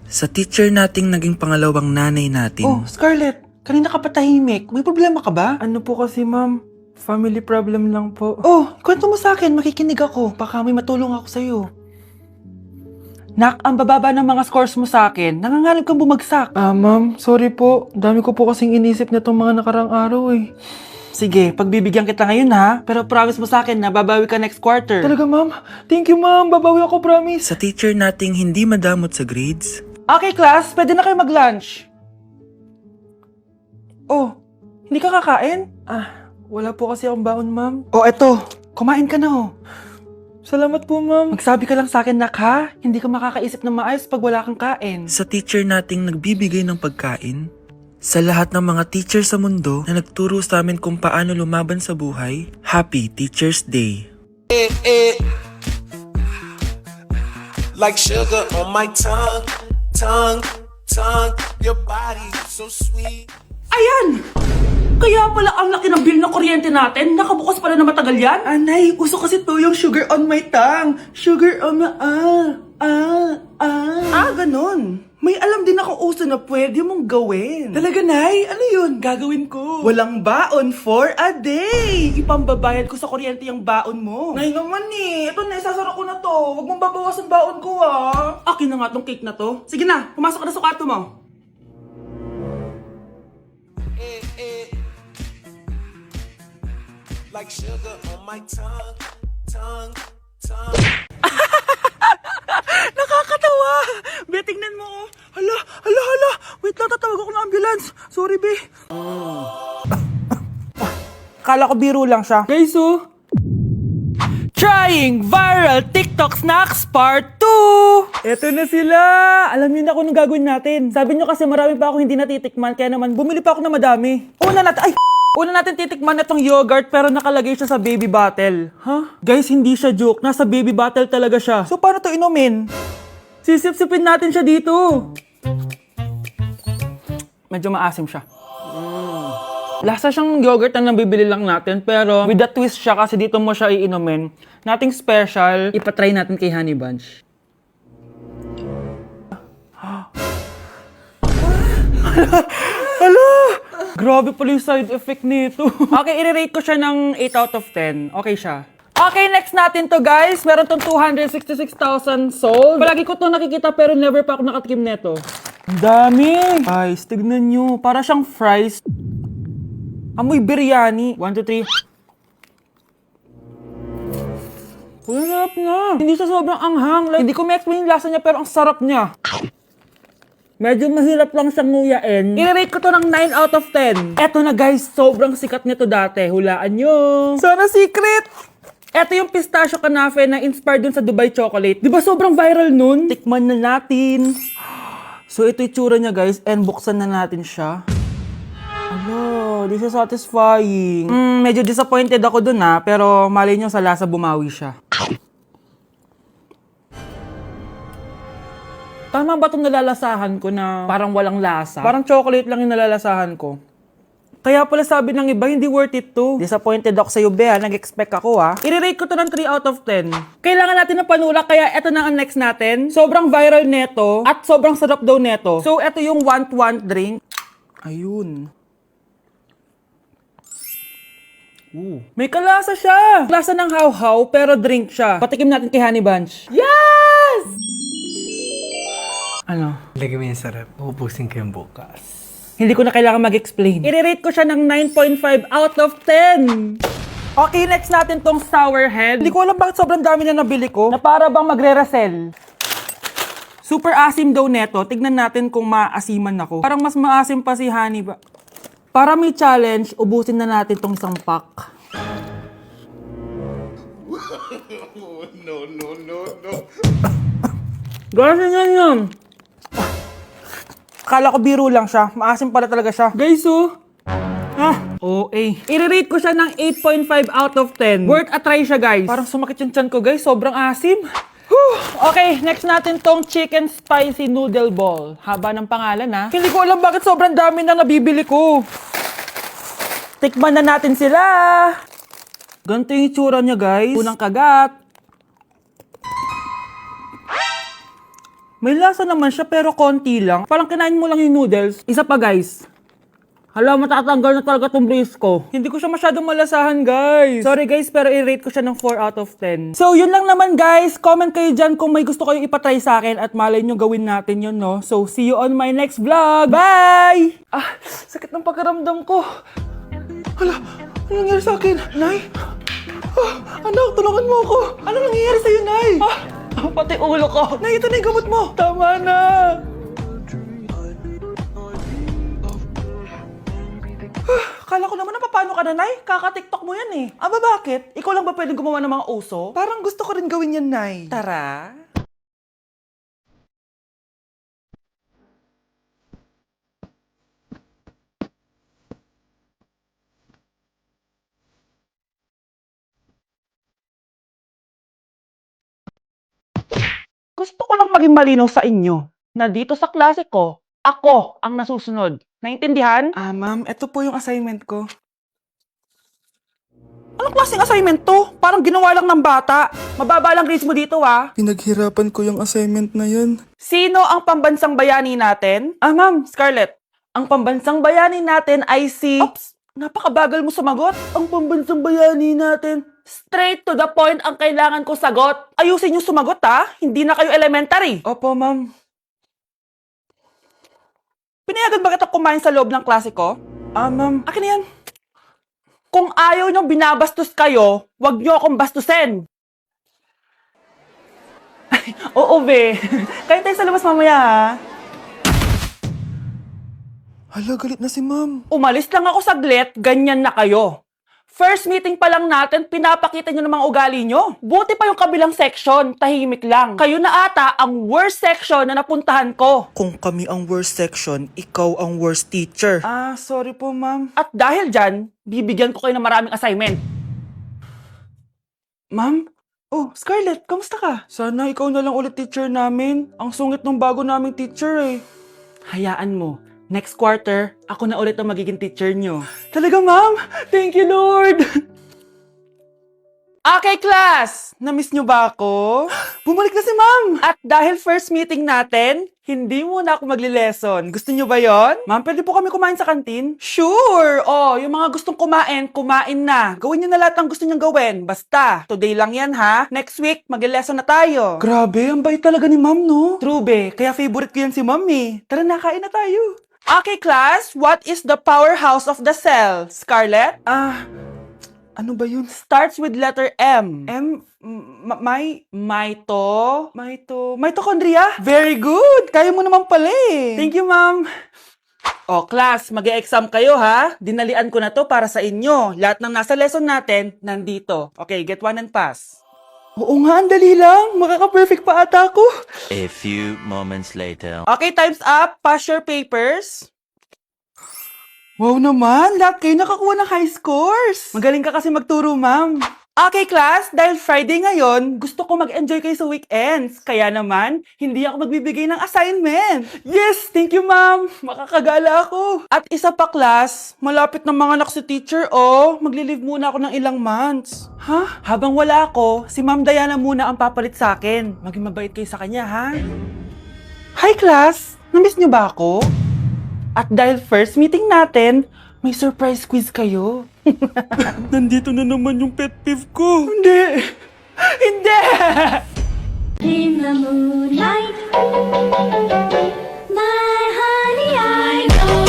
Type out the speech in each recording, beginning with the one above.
Sa teacher nating naging pangalawang nanay natin. Oh, Scarlett, kanina ka pa tahimik. May problema ka ba? Ano po kasi ma'am, family problem lang po. Oh, kwento mo sa akin, makikinig ako. Baka may matulong ako sa'yo. Nak, ang bababa ng mga scores mo sa akin. Nangangalib kang bumagsak. Ma'am, sorry po. Dami ko po kasing inisip na itong mga nakarang araw eh. Sige, pagbibigyan kita ngayon ha. Pero promise mo sa akin na babawi ka next quarter. Talaga ma'am? Thank you ma'am, babawi ako, promise. Sa teacher nating hindi madamot sa grades. Okay, class, pwede na kayo mag-lunch. Oh, hindi ka kakain? Wala po kasi akong baon ma'am. Oh, eto. Kumain ka na oh. Salamat po ma'am. Magsabi ka lang sa akin, nak ha. Hindi ka makakaisip ng maayos pag wala kang kain. Sa teacher nating nagbibigay ng pagkain. Sa lahat ng mga teacher sa mundo na nagturo sa amin kung paano lumaban sa buhay, Happy Teacher's Day! Like sugar on my tongue, tongue, tongue. Your body so sweet. Ayan! Kaya pala ang laki ng bill ng kuryente natin, nakabukas pala na matagal yan? Anay, uso kasi to yung sugar on my tongue. Sugar on my... ganun. May alam din ako uso na pwede mong gawin. Talaga, Nay? Ano yun? Gagawin ko. Walang baon for a day. Ipambabayad ko sa kuryente yung baon mo. Nay naman eh. Ito na, isasara ko na to. Huwag mong babawasan baon ko ah. Akin na nga tong cake na to. Sige na, pumasok ka na sa kwarto mo. Like sugar on my tongue, tongue, tongue. Nakakatawa! Be, tingnan mo. Hala. Wait lang, tatawag ako ng ambulance. Sorry, Be. Kala ko biro lang siya. Guys oh, Trying Viral TikTok Snacks Part 2! Eto na sila! Alam niyo na kung anong gagawin natin. Sabi niyo kasi marami pa ako hindi natitikman, kaya naman bumili pa ako na madami. Una natin titikman itong yogurt pero nakalagay siya sa baby bottle. Guys, hindi siya joke. Nasa baby bottle talaga siya. So paano to inumin? Sisip-sipin natin siya dito. Medyo maasim siya. Lasa siyang yogurt na nabibili lang natin, pero with a twist siya kasi dito mo siya iinumin. Nothing special. Ipatry natin kay Honey Bunch. Hala! Grabe pala yung side effect nito. Okay, i-rate ko siya ng 8 out of 10. Okay siya. Okay, next natin to guys. Meron tong 266,000 sold. Palagi ko to nakikita pero never pa ako nakatikim neto. Ang dami! Guys, tignan nyo. Para siyang fries. Amoy biryani. 1, 2, 3. Sarap na. Hindi siya sobrang anghang. Like, hindi ko ma-explain yung lasa niya pero ang sarap niya. Medyo mahirap lang siyang nguyain. I-rate ko to ng 9 out of 10. Eto na guys, sobrang sikat nito dati. Hulaan nyo. Sana secret! Eto yung pistachio kanafe na inspired dun sa Dubai chocolate. Di ba sobrang viral nun? Tikman na natin. So ito yung tsura niya guys, and buksan na natin siya. Ano, this is satisfying. Medyo disappointed ako dun pero malay nyo sa lasa bumawi siya. Tama ba itong nalalasahan ko na parang walang lasa? Parang chocolate lang yung nalalasahan ko. Kaya pala sabi ng iba, hindi worth it to. Disappointed ako sa'yo, Bea. Nag-expect ako, I-rate ko to ng 3 out of 10. Kailangan natin ng panulak, kaya eto na ang next natin. Sobrang viral neto at sobrang sarap daw neto. So, eto yung want drink. Ayun. May kalasa siya. Lasa ng how-how, pero drink siya. Patikim natin kay Honey Bunch. Yes! Ano? Lagyan mo yung sarap. Uubusin ko yung bukas. Hindi ko na kailangan mag-explain. I-rate ko siya ng 9.5 out of 10. Okay, next natin tong sour head. Hindi ko alam bakit sobrang dami na nabili ko. Na para bang magre-resell. Super asim daw neto. Tignan natin kung maasiman ako. Parang mas maasim pa si Honey ba? Para may challenge, ubusin na natin tong isang pack. No. Ganyan yan. Akala ko biro lang siya. Maasim pala talaga siya. Guys, OA. I-rate ko siya ng 8.5 out of 10. Worth a try siya, guys. Parang sumakit yung tiyan ko, guys. Sobrang asim. Okay, next natin tong chicken spicy noodle ball. Haba ng pangalan, Hindi ko alam bakit sobrang dami na nabibili ko. Tikman na natin sila. Ganito yung itsura niya, guys. Unang kagat. May lasa naman siya pero konti lang. Parang kinain mo lang yung noodles. Isa pa guys. Hala, matatanggal na talaga tong brace ko. Hindi ko siya masyadong malasahan, guys. Sorry, guys, pero i-rate ko siya ng 4 out of 10. So, yun lang naman, guys. Comment kayo dyan kung may gusto kayong ipatry sa akin at malay nyo gawin natin yun, no? So, see you on my next vlog. Bye! Sakit ng pakiramdam ko. Hala, ano nangyari sa akin? Nay? Anak, tulungan mo ako. Ano nangyayari sa'yo, Nay? Pati ulo ko. Nay, ito na yung gamot mo. Tama na. Kala ko naman na paano ka na, Nay? Kaka-tiktok mo yan eh. Aba, bakit? Ikaw lang ba pwedeng gumawa ng mga uso? Parang gusto ko rin gawin yan, Nay. Tara. Gusto ko lang maging malinaw sa inyo na dito sa klase ko, ako ang nasusunod. Naintindihan? Ma'am, ito po yung assignment ko. Anong klaseng assignment to? Parang ginawa lang ng bata. Mababa lang grades mo dito, ah. Pinaghirapan ko yung assignment na yun. Sino ang pambansang bayani natin? Ma'am, Scarlett, ang pambansang bayani natin ay si... Ops! Napakabagal mo sumagot. ang pambansang bayani natin. Straight to the point ang kailangan ko sagot. Ayusin yung sumagot, ha? Hindi na kayo elementary. Opo, ma'am. Pinayagan ba kita kumain sa loob ng klase ko? Ma'am. Akin na yan. Kung ayaw niyong binabastos kayo, wag niyo akong bastusin. Oo, be. Kain tayo sa labas mamaya, ha? Hala, galit na si ma'am. Umalis lang ako saglit, ganyan na kayo. First meeting pa lang natin, pinapakita nyo ng mga ugali nyo. Buti pa yung kabilang section, tahimik lang. Kayo na ata ang worst section na napuntahan ko. Kung kami ang worst section, ikaw ang worst teacher. Sorry po, ma'am. At dahil dyan, bibigyan ko kayo ng maraming assignment. Ma'am? Oh, Scarlett, kamusta ka? Sana ikaw na lang ulit teacher namin. Ang sungit ng bago naming teacher eh. Hayaan mo, next quarter, ako na ulit ang magiging teacher nyo. Talaga, ma'am? Thank you, Lord! Okay, class! Namiss niyo ba ako? Bumalik na si ma'am! At dahil first meeting natin, hindi muna ako magli-lesson. Gusto nyo ba yon? Ma'am, pwede po kami kumain sa kantin? Sure! Oh, yung mga gustong kumain, kumain na. Gawin nyo na lahat ng gusto nyong gawin. Basta, today lang yan ha. Next week, mag-lesson na tayo. Grabe, ang bait talaga ni ma'am, no? True be, kaya favorite ko yan si ma'am eh. Tara na, kain na tayo. Okay, class, what is the powerhouse of the cell? Scarlett? Ano ba yun? Starts with letter M. Mitochondria? Very good! Kaya mo naman pala eh. Thank you, ma'am. Oh, class, mag-e-exam kayo ha. Dinalian ko na to para sa inyo. Lahat ng nasa lesson natin, nandito. Okay, get one and pass. Oo nga, ang dali lang. Makaka-perfect pa ata ako. A few moments later. Okay, time's up. Pass your papers. Wow naman, lahat kayo nakakuha ng high scores. Magaling ka kasi magturo, ma'am. Okay, class, dahil Friday ngayon, gusto ko mag-enjoy kayo sa weekends. Kaya naman, hindi ako magbibigay ng assignment. Yes, thank you, ma'am. Makakagala ako. At isa pa, class, malapit ng mga anak si teacher, oh. Magli-leave muna ako ng ilang months. Ha? Habang wala ako, si Ma'am Diana muna ang papalit sa akin. Maging mabait kayo sa kanya, ha? Hi, class. Namiss niyo ba ako? At dahil first meeting natin, may surprise quiz kayo. Nandito na naman yung pet peeve ko. Hindi. Hindi! In the moonlight, my honey, I know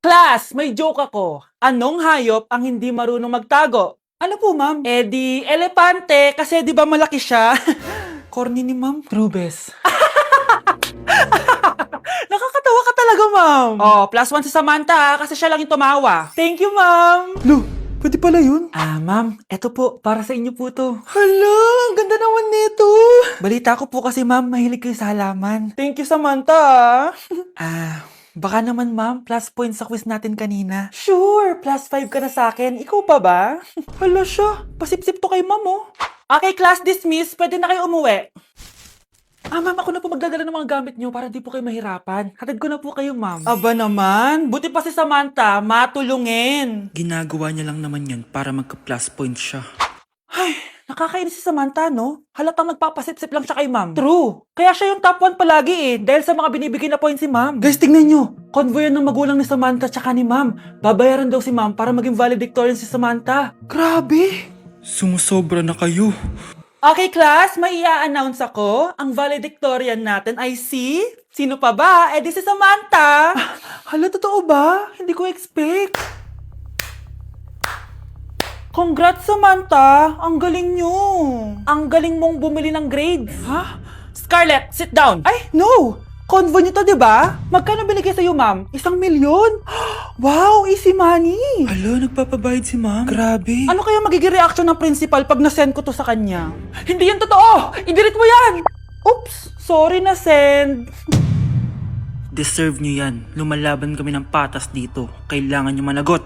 Class, may joke ako. Anong hayop ang hindi marunong magtago? Ano po, ma'am? Eh di, elepante, kasi di ba malaki siya? Corny ni ma'am. Trubes. Nakakatawa ka talaga, ma'am. Oh, +1 si Samantha, ha, kasi siya lang yung tumawa. Thank you, ma'am. Lo, pwede pala yun? Ma'am, eto po, para sa inyo po to. Hala, ang ganda naman nito. Balita ko po kasi, ma'am, mahilig kayo sa halaman. Thank you, Samantha. Baka naman, ma'am, plus points sa quiz natin kanina. Sure, +5 ka na sa akin. Ikaw pa ba? Hala siya, pasipsip to kay ma'am, oh. Okay, class dismissed. Pwede na kayo umuwi. Ma'am, ako na po magdadala ng mga gamit nyo para di po kayo mahirapan. Hatid ko na po kayo, ma'am. Aba naman, buti pa si Samantha, matulungin. Ginagawa niya lang naman yun para magka-plus point siya. Ay, nakakainis si Samantha, no? Halatang nagpapasip-sip lang siya kay ma'am. True. Kaya siya yung top 1 palagi eh, dahil sa mga binibigay na points si ma'am. Guys, tingnan nyo. Convoy yan ng magulang ni Samantha tsaka ni ma'am. Babayaran daw si ma'am para maging valedictorian si Samantha. Grabe. Sumusobra na kayo. Okay, class, may i-announce ako. Ang valedictorian natin ay si... Sino pa ba? Eh, di si Samantha. Hala, totoo ba? Hindi ko expect. Congrats, Samantha! Ang galing nyo! Ang galing mong bumili ng grades! Ha? Scarlett, sit down! Ay, no! Convo nyo to, diba? Magkano binigay sa'yo, ma'am? 1 milyon? Wow, easy money! Hala, nagpapabayad si ma'am. Grabe. Ano kaya magiging reaction ng principal pag nasend ko to sa kanya? Hindi yan totoo! I-delete mo yan! Oops! Sorry na send. Deserve nyo yan. Lumalaban kami ng patas dito. Kailangan nyo managot.